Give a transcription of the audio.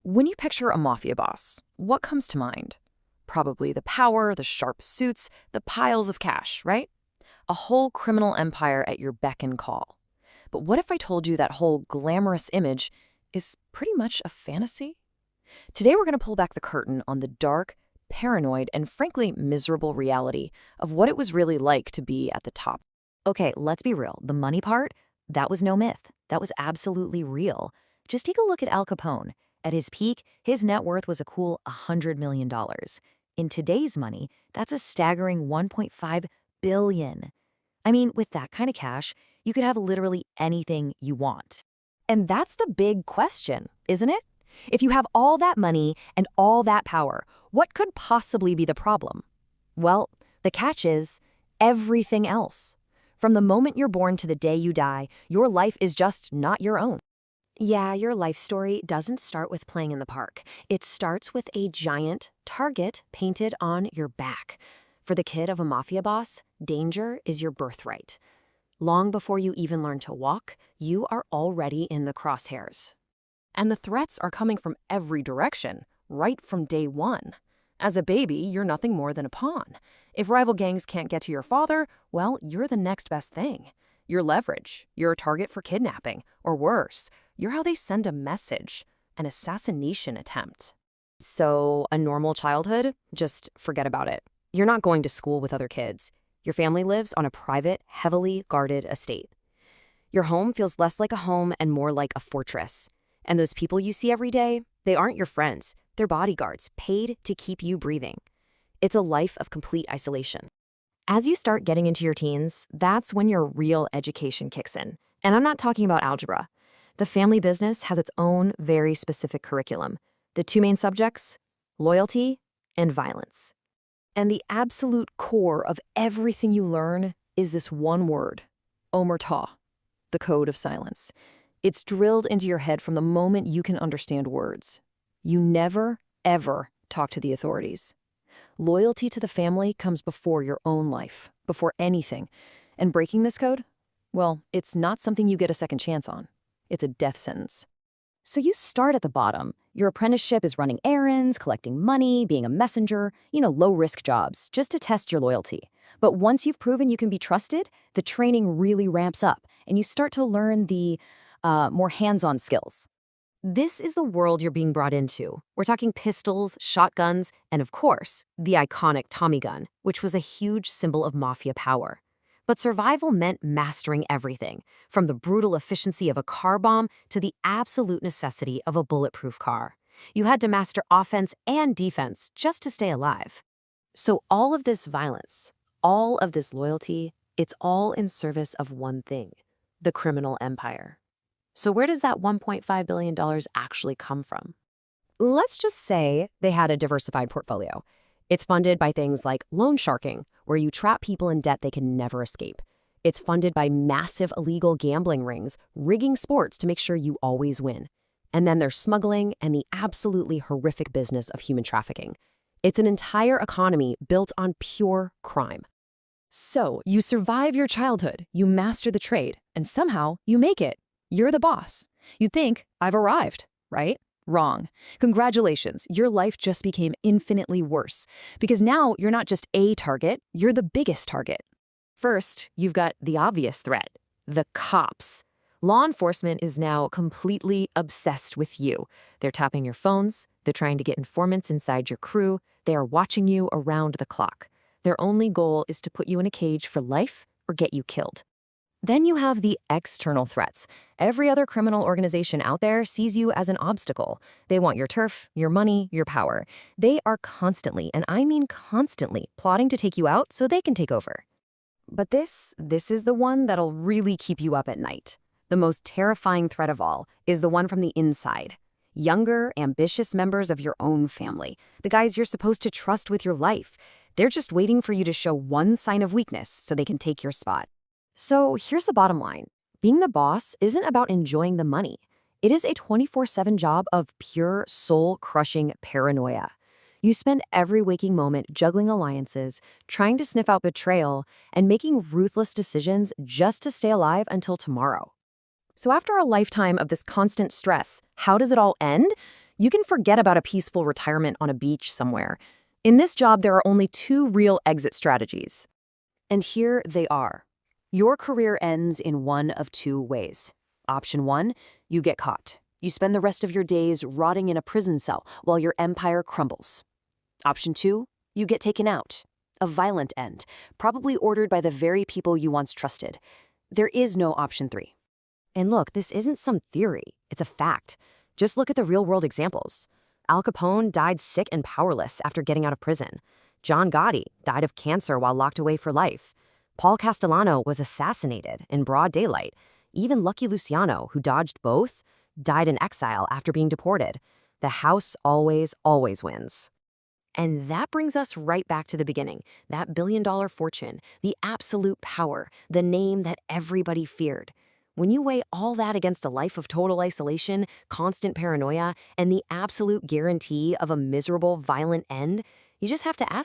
When you picture a mafia boss, what comes to mind? Probably the power, the sharp suits, the piles of cash, right? A whole criminal empire at your beck and call. But what if I told you that whole glamorous image is pretty much a fantasy? Today we're going to pull back the curtain on the dark, paranoid, and frankly miserable reality of what it was really like to be at the top. Okay, let's be real. The money part, that was no myth. That was absolutely real. Just take a look at Al Capone. At his peak, his net worth was a cool $100 million. In today's money, that's a staggering $1.5 billion. I mean, with that kind of cash, you could have literally anything you want. And that's the big question, isn't it? If you have all that money and all that power, what could possibly be the problem? Well, the catch is everything else. From the moment you're born to the day you die, your life is just not your own. Yeah, your life story doesn't start with playing in the park. It starts with a giant target painted on your back. For the kid of a mafia boss, danger is your birthright. Long before you even learn to walk, you are already in the crosshairs. And the threats are coming from every direction, right from day one. As a baby, you're nothing more than a pawn. If rival gangs can't get to your father, well, you're the next best thing. You're leverage. You're a target for kidnapping. Or worse, you're how they send a message, an assassination attempt. So, a normal childhood? Just forget about it. You're not going to school with other kids. Your family lives on a private, heavily guarded estate. Your home feels less like a home and more like a fortress. And those people you see every day, they aren't your friends. They're bodyguards, paid to keep you breathing. It's a life of complete isolation. As you start getting into your teens, that's when your real education kicks in. And I'm not talking about algebra. The family business has its own very specific curriculum. The two main subjects, loyalty and violence. And the absolute core of everything you learn is this one word, omerta, the code of silence. It's drilled into your head from the moment you can understand words. You never, ever talk to the authorities. Loyalty to the family comes before your own life, before anything. And breaking this code? Well, it's not something you get a second chance on. It's a death sentence. So you start at the bottom. Your apprenticeship is running errands, collecting money, being a messenger, low-risk jobs, just to test your loyalty. But once you've proven you can be trusted, the training really ramps up, and you start to learn the more hands-on skills. This is the world you're being brought into. We're talking pistols, shotguns, and of course, the iconic Tommy gun, which was a huge symbol of mafia power. But survival meant mastering everything, from the brutal efficiency of a car bomb to the absolute necessity of a bulletproof car. You had to master offense and defense just to stay alive. So all of this violence, all of this loyalty, it's all in service of one thing, the criminal empire. So where does that $1.5 billion actually come from? Let's just say they had a diversified portfolio. It's funded by things like loan sharking, where you trap people in debt they can never escape. It's funded by massive illegal gambling rings, rigging sports to make sure you always win. And then there's smuggling and the absolutely horrific business of human trafficking. It's an entire economy built on pure crime. So you survive your childhood, you master the trade, and somehow you make it. You're the boss. You'd think, I've arrived, right? Wrong. Congratulations, your life just became infinitely worse. Because now you're not just a target, you're the biggest target. First, you've got the obvious threat, the cops. Law enforcement is now completely obsessed with you. They're tapping your phones, they're trying to get informants inside your crew, they are watching you around the clock. Their only goal is to put you in a cage for life or get you killed. Then you have the external threats. Every other criminal organization out there sees you as an obstacle. They want your turf, your money, your power. They are constantly, and I mean constantly, plotting to take you out so they can take over. But this is the one that'll really keep you up at night. The most terrifying threat of all is the one from the inside. Younger, ambitious members of your own family, the guys you're supposed to trust with your life. They're just waiting for you to show one sign of weakness so they can take your spot. So here's the bottom line. Being the boss isn't about enjoying the money. It is a 24/7 job of pure soul-crushing paranoia. You spend every waking moment juggling alliances, trying to sniff out betrayal, and making ruthless decisions just to stay alive until tomorrow. So after a lifetime of this constant stress, how does it all end? You can forget about a peaceful retirement on a beach somewhere. In this job, there are only two real exit strategies. And here they are. Your career ends in one of two ways. Option 1, you get caught. You spend the rest of your days rotting in a prison cell while your empire crumbles. Option 2, you get taken out. A violent end, probably ordered by the very people you once trusted. There is no option 3. And look, this isn't some theory. It's a fact. Just look at the real-world examples. Al Capone died sick and powerless after getting out of prison. John Gotti died of cancer while locked away for life. Paul Castellano was assassinated in broad daylight. Even Lucky Luciano, who dodged both, died in exile after being deported. The house always wins. And that brings us right back to the beginning. That billion-dollar fortune, the absolute power, the name that everybody feared. When you weigh all that against a life of total isolation, constant paranoia, and the absolute guarantee of a miserable, violent end, you just have to ask